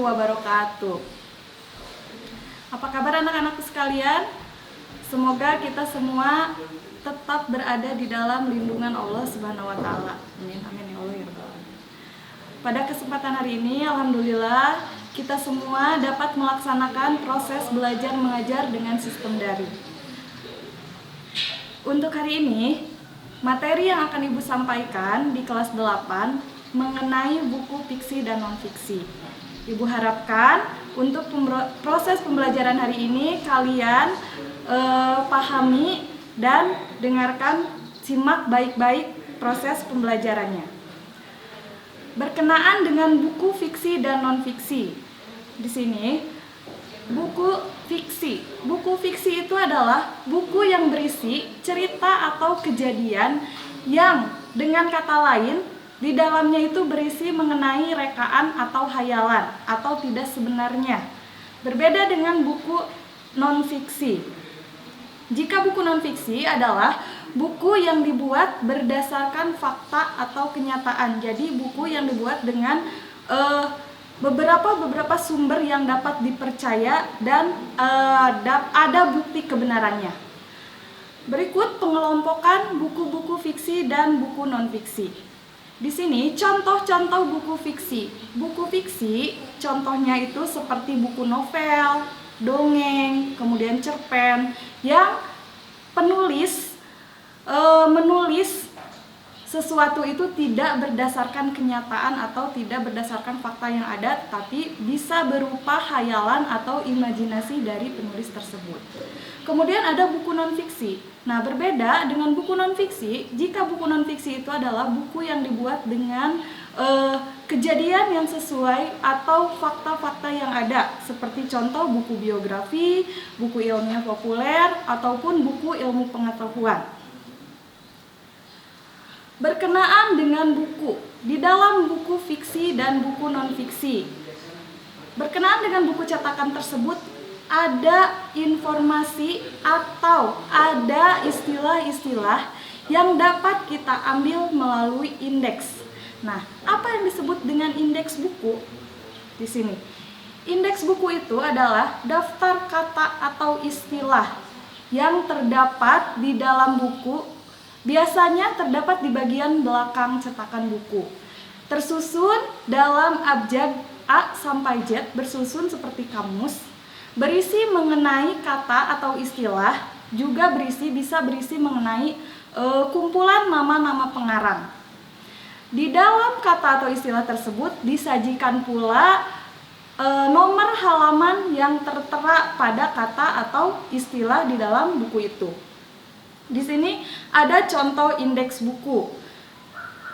wabarakatuh. Apa kabar anak-anakku sekalian? Semoga kita semua tetap berada di dalam lindungan Allah Subhanahu wa taala. Amin amin ya Allah ya Rabbal alamin. Pada kesempatan hari ini alhamdulillah kita semua dapat melaksanakan proses belajar mengajar dengan sistem daring. Untuk hari ini, materi yang akan Ibu sampaikan di kelas 8 mengenai buku fiksi dan non-fiksi. Ibu harapkan untuk proses pembelajaran hari ini kalian pahami dan dengarkan, simak baik-baik proses pembelajarannya. Berkenaan dengan buku fiksi dan non-fiksi. Di sini, buku fiksi. Buku fiksi itu adalah buku yang berisi cerita atau kejadian yang dengan kata lain di dalamnya itu berisi mengenai rekaan atau hayalan atau tidak sebenarnya. Berbeda dengan buku non-fiksi. Jika buku non-fiksi adalah buku yang dibuat berdasarkan fakta atau kenyataan. Jadi buku yang dibuat dengan beberapa sumber yang dapat dipercaya dan ada bukti kebenarannya. Berikut pengelompokan buku-buku fiksi dan buku non-fiksi. Di sini contoh-contoh buku fiksi. Buku fiksi contohnya itu seperti buku novel, dongeng, kemudian cerpen yang penulis menulis sesuatu itu tidak berdasarkan kenyataan atau tidak berdasarkan fakta yang ada, tapi bisa berupa hayalan atau imajinasi dari penulis tersebut. Kemudian ada buku non-fiksi. Nah, berbeda dengan buku non-fiksi, jika buku non-fiksi itu adalah buku yang dibuat dengan kejadian yang sesuai atau fakta-fakta yang ada, seperti contoh buku biografi, buku ilmiah populer, ataupun buku ilmu pengetahuan. Berkenaan dengan buku, di dalam buku fiksi dan buku non-fiksi. Berkenaan dengan buku cetakan tersebut, ada informasi atau ada istilah-istilah yang dapat kita ambil melalui indeks. Nah, apa yang disebut dengan indeks buku? Di sini. Indeks buku itu adalah daftar kata atau istilah yang terdapat di dalam buku, biasanya terdapat di bagian belakang cetakan buku. Tersusun dalam abjad A sampai Z, bersusun seperti kamus. Berisi mengenai kata atau istilah, juga bisa berisi mengenai kumpulan nama-nama pengarang. Di dalam kata atau istilah tersebut disajikan pula nomor halaman yang tertera pada kata atau istilah di dalam buku itu. Di sini ada contoh indeks buku.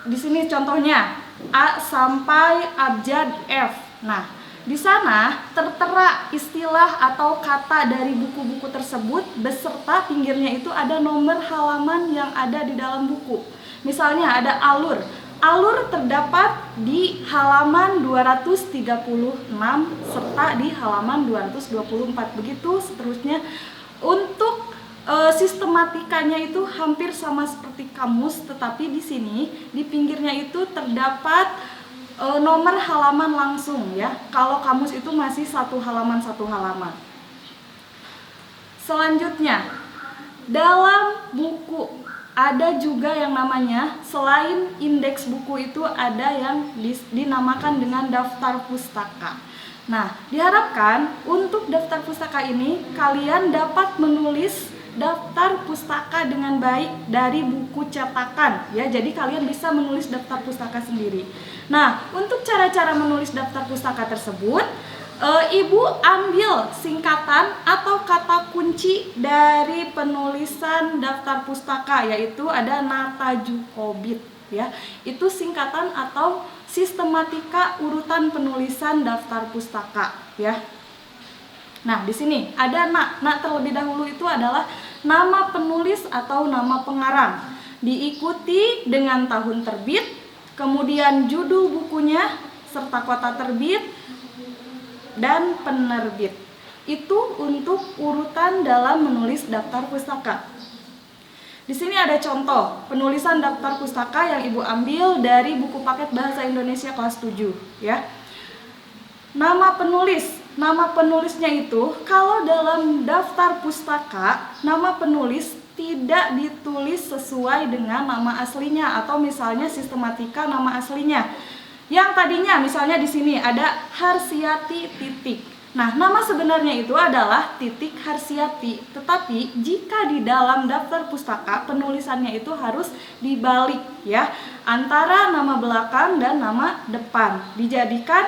Di sini contohnya A sampai abjad F. Nah, di sana tertera istilah atau kata dari buku-buku tersebut beserta pinggirnya itu ada nomor halaman yang ada di dalam buku. Misalnya ada alur. Alur terdapat di halaman 236 serta di halaman 224. Begitu seterusnya. Untuk sistematikanya itu hampir sama seperti kamus, tetapi di sini di pinggirnya itu terdapat nomor halaman langsung ya. Kalau kamus itu masih satu halaman. Selanjutnya, dalam buku ada juga yang namanya, selain indeks buku itu ada yang dinamakan dengan daftar pustaka. Nah, diharapkan untuk daftar pustaka ini kalian dapat menulis daftar pustaka dengan baik dari buku cetakan ya. Jadi kalian bisa menulis daftar pustaka sendiri. Nah, untuk cara-cara menulis daftar pustaka tersebut, Ibu ambil singkatan atau kata kunci dari penulisan daftar pustaka, yaitu ada Natajukobit ya. Itu singkatan atau sistematika urutan penulisan daftar pustaka ya. Nah, di sini ada terlebih dahulu itu adalah nama penulis atau nama pengarang. Diikuti dengan tahun terbit, kemudian judul bukunya, serta kota terbit, dan penerbit. Itu untuk urutan dalam menulis daftar pustaka. Di sini ada contoh penulisan daftar pustaka yang Ibu ambil dari buku paket Bahasa Indonesia kelas 7 ya. Nama penulis. Nama penulisnya itu kalau dalam daftar pustaka, nama penulis tidak ditulis sesuai dengan nama aslinya atau misalnya sistematika nama aslinya. Yang tadinya misalnya di sini ada Harsiati titik. Nah, nama sebenarnya itu adalah titik Harsiati, tetapi jika di dalam daftar pustaka penulisannya itu harus dibalik ya, antara nama belakang dan nama depan. Dijadikan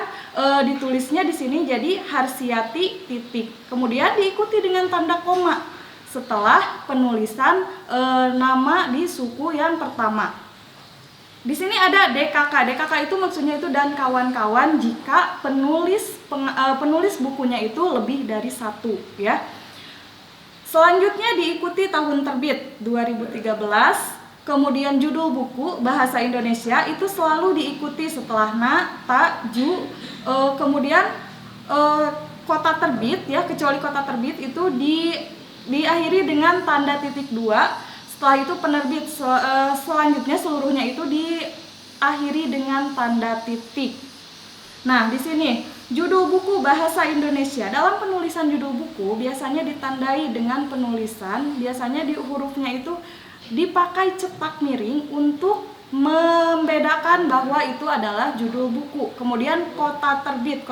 ditulisnya di sini jadi Harsiati titik. Kemudian diikuti dengan tanda koma setelah penulisan nama di suku yang pertama. Di sini ada DKK. DKK itu maksudnya itu dan kawan-kawan jika penulis bukunya itu lebih dari satu ya. Selanjutnya diikuti tahun terbit 2013, kemudian judul buku bahasa Indonesia itu selalu diikuti setelah na, ta, ju, kemudian kota terbit ya, kecuali kota terbit itu diakhiri dengan tanda titik 2. Setelah itu penerbit selanjutnya seluruhnya itu diakhiri dengan tanda titik. Nah, di sini judul buku bahasa Indonesia. Dalam penulisan judul buku biasanya ditandai dengan penulisan, biasanya di hurufnya itu dipakai cetak miring untuk membedakan bahwa itu adalah judul buku. Kemudian kota terbit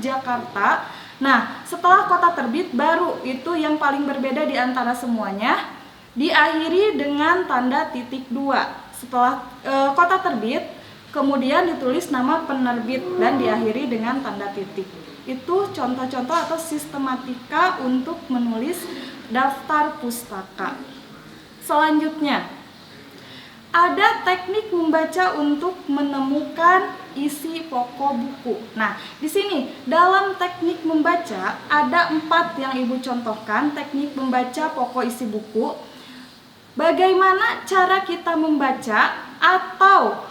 Jakarta. Nah, setelah kota terbit baru itu yang paling berbeda di antara semuanya, diakhiri dengan tanda titik 2. Setelah kota terbit, kemudian ditulis nama penerbit dan diakhiri dengan tanda titik. Itu contoh-contoh atau sistematika untuk menulis daftar pustaka. Selanjutnya, ada teknik membaca untuk menemukan isi pokok buku. Nah, di sini dalam teknik membaca ada 4 yang Ibu contohkan, teknik membaca pokok isi buku. Bagaimana cara kita membaca atau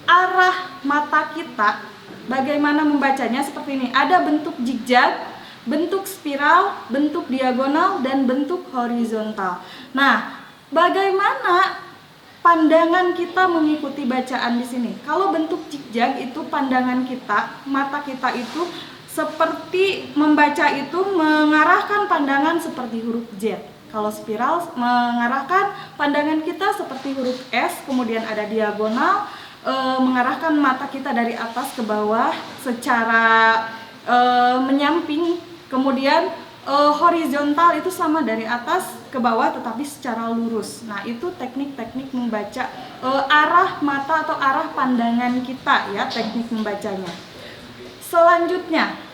arah mata kita, bagaimana membacanya seperti ini. Ada bentuk zigzag, bentuk spiral, bentuk diagonal, dan bentuk horizontal. Nah, bagaimana pandangan kita mengikuti bacaan di sini? Kalau bentuk zigzag itu pandangan kita, mata kita itu seperti membaca itu mengarahkan pandangan seperti huruf Z. Kalau spiral mengarahkan pandangan kita seperti huruf S, kemudian ada diagonal mengarahkan mata kita dari atas ke bawah secara menyamping, kemudian horizontal itu sama dari atas ke bawah tetapi secara lurus. Nah, itu teknik-teknik membaca arah mata atau arah pandangan kita ya, teknik membacanya. Selanjutnya,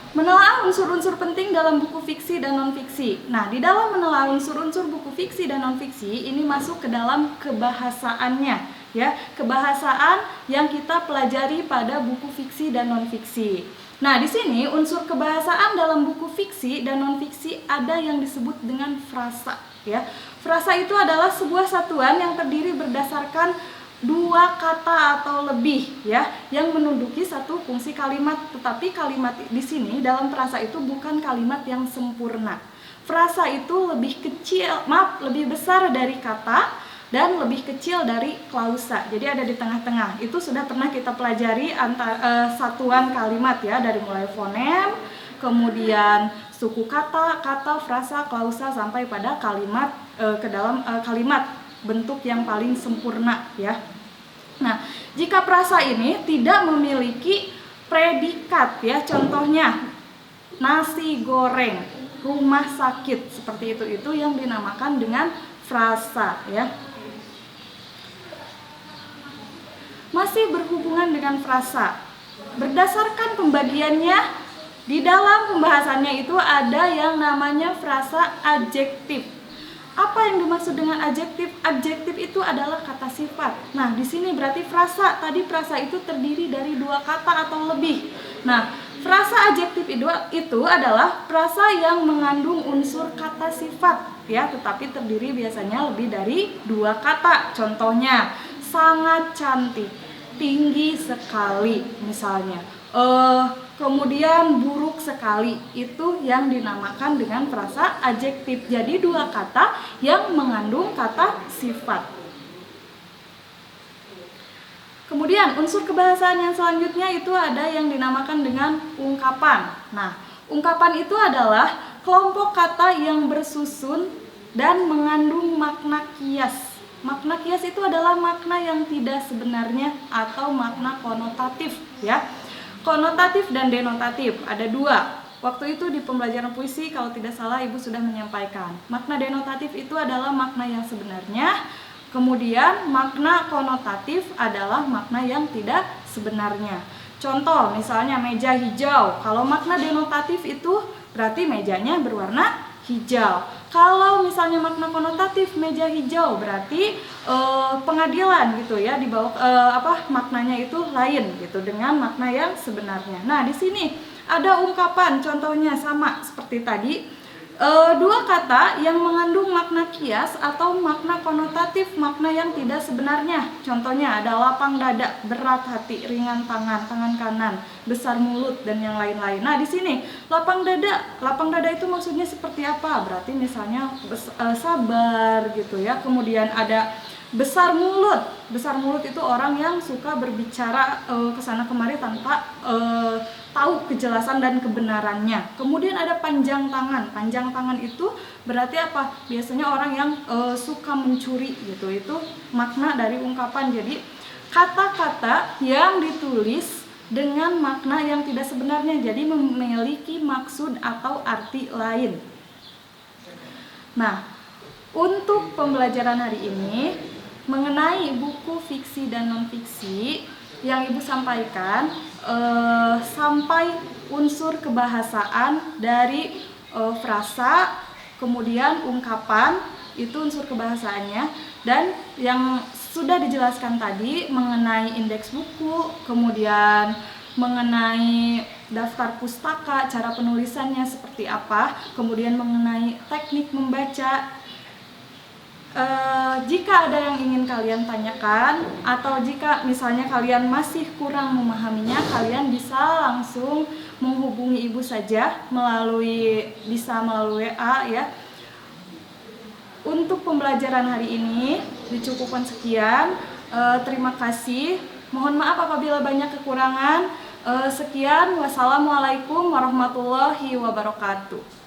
menelaah unsur-unsur penting dalam buku fiksi dan non-fiksi. Nah, di dalam menelaah unsur-unsur buku fiksi dan non-fiksi ini masuk ke dalam kebahasaannya, ya, kebahasaan yang kita pelajari pada buku fiksi dan non-fiksi. Nah, di sini unsur kebahasaan dalam buku fiksi dan non-fiksi ada yang disebut dengan frasa, ya. Frasa itu adalah sebuah satuan yang terdiri berdasarkan 2 kata atau lebih ya yang menduduki satu fungsi kalimat, tetapi kalimat di sini dalam frasa itu bukan kalimat yang sempurna. Frasa itu lebih besar dari kata dan lebih kecil dari klausa. Jadi ada di tengah-tengah. Itu sudah pernah kita pelajari satuan kalimat ya, dari mulai fonem, kemudian suku kata, frasa, klausa sampai pada kalimat ke dalam kalimat bentuk yang paling sempurna ya. Nah, jika frasa ini tidak memiliki predikat ya, contohnya nasi goreng, rumah sakit, seperti itu yang dinamakan dengan frasa ya. Masih berhubungan dengan frasa. Berdasarkan pembagiannya, di dalam pembahasannya itu ada yang namanya frasa adjektif. Apa yang dimaksud dengan adjektif? Adjektif itu adalah kata sifat. Nah, di sini berarti frasa. Tadi frasa itu terdiri dari 2 kata atau lebih. Nah, frasa adjektif itu adalah frasa yang mengandung unsur kata sifat, ya, tetapi terdiri biasanya lebih dari 2 kata. Contohnya, sangat cantik, tinggi sekali, misalnya. Kemudian buruk sekali, itu yang dinamakan dengan frasa adjektif. Jadi 2 kata yang mengandung kata sifat. Kemudian unsur kebahasaan yang selanjutnya itu ada yang dinamakan dengan ungkapan. Nah, ungkapan itu adalah kelompok kata yang bersusun dan mengandung makna kias. Makna kias itu adalah makna yang tidak sebenarnya atau makna konotatif, ya. Konotatif dan denotatif ada dua. Waktu itu di pembelajaran puisi kalau tidak salah Ibu sudah menyampaikan. Makna denotatif itu adalah makna yang sebenarnya. Kemudian makna konotatif adalah makna yang tidak sebenarnya. Contoh misalnya meja hijau. Kalau makna denotatif itu berarti mejanya berwarna hijau. Kalau misalnya makna konotatif meja hijau berarti pengadilan gitu ya, di bawah maknanya itu lain gitu dengan makna yang sebenarnya. Nah, di sini ada ungkapan contohnya sama seperti tadi. Dua kata yang mengandung makna kias atau makna konotatif, makna yang tidak sebenarnya. Contohnya ada lapang dada, berat hati, ringan tangan, tangan kanan, besar mulut, dan yang lain-lain. Nah, di sini lapang dada itu maksudnya seperti apa? Berarti misalnya sabar gitu ya. Kemudian ada besar mulut itu orang yang suka berbicara kesana kemari tanpa tahu kejelasan dan kebenarannya. Kemudian ada panjang tangan itu berarti apa? Biasanya orang yang suka mencuri gitu. Itu makna dari ungkapan. Jadi kata-kata yang ditulis dengan makna yang tidak sebenarnya, jadi memiliki maksud atau arti lain. Nah, untuk pembelajaran hari ini mengenai buku fiksi dan non-fiksi yang Ibu sampaikan sampai unsur kebahasaan dari frasa, kemudian ungkapan, itu unsur kebahasaannya, dan yang sudah dijelaskan tadi mengenai indeks buku, kemudian mengenai daftar pustaka, cara penulisannya seperti apa, kemudian mengenai teknik membaca. Jika ada yang ingin kalian tanyakan atau jika misalnya kalian masih kurang memahaminya, kalian bisa langsung menghubungi Ibu saja melalui WA ya. Untuk pembelajaran hari ini dicukupkan sekian. Terima kasih. Mohon maaf apabila banyak kekurangan. Sekian. Wassalamualaikum warahmatullahi wabarakatuh.